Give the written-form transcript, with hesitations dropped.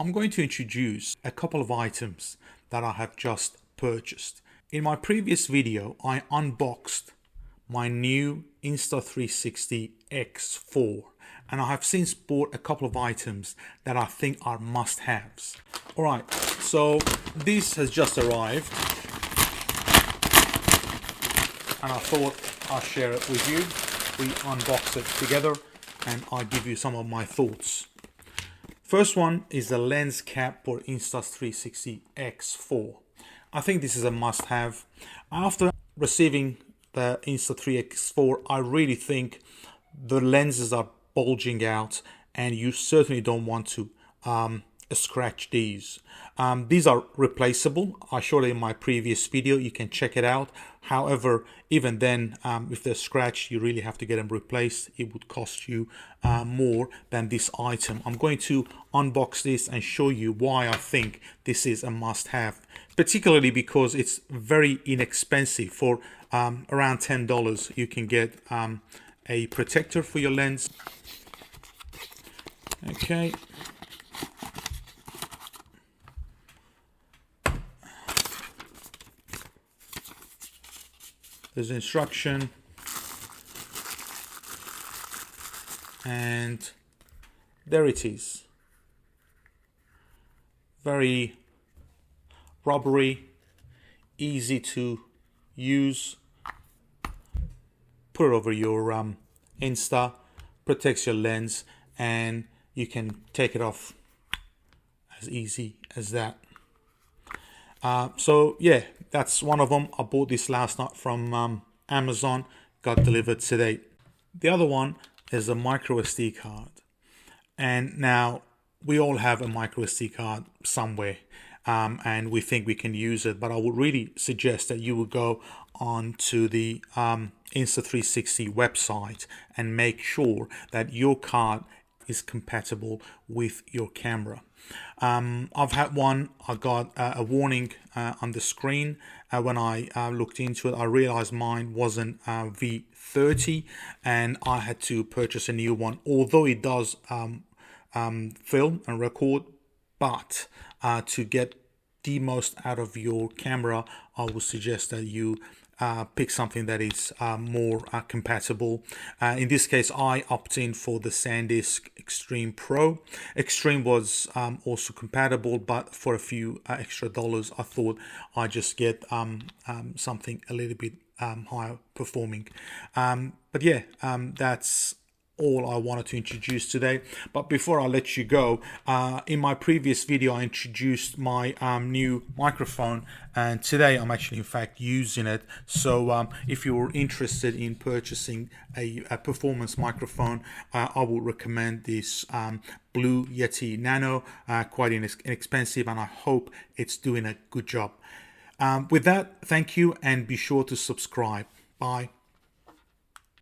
I'm going to introduce a couple of items that I have just purchased. In my previous video, I unboxed my new Insta360 X4, and I have since bought a couple of items that I think are must-haves. Alright, so this has just arrived, and I thought I'll share it with you. We unbox it together and I'll give you some of my thoughts. First one is the lens cap for Insta360 X4. I think this is a must-have. After receiving the Insta3 X4, I really think the lenses are bulging out and you certainly don't want to scratch these. These are replaceable. I showed it in my previous video. You can check it out. However, even then, if they're scratched, you really have to get them replaced. It would cost you more than this item. I'm going to unbox this and show you why I think this is a must-have, particularly because it's very inexpensive. For around $10, you can get a protector for your lens. Okay. There's instruction, and there it is. Very rubbery, easy to use. Put it over your Insta, protects your lens, and you can take it off as easy as that. So yeah, that's one of them. I bought this last night from Amazon, got delivered today. The other one is a micro SD card, and now we all have a micro SD card somewhere, and we think we can use it, but I would really suggest that you would go on to the Insta360 website and make sure that your card is compatible with your camera. I've had one. I got a warning on the screen when I looked into it. I realized mine wasn't V30 and I had to purchase a new one, although it does film and record. But to get the most out of your camera, I would suggest that you pick something that is more compatible. In this case, I opted in for the SanDisk Extreme Pro. Extreme was also compatible, but for a few extra dollars, I thought I'd just get something a little bit higher performing. But yeah, that's all I wanted to introduce today. But before I let you go, in my previous video I introduced my new microphone, and today I'm actually in fact using it. So if you're interested in purchasing a performance microphone, I would recommend this Blue Yeti Nano. Quite inexpensive, and I hope it's doing a good job. With that, thank you, and be sure to subscribe. Bye.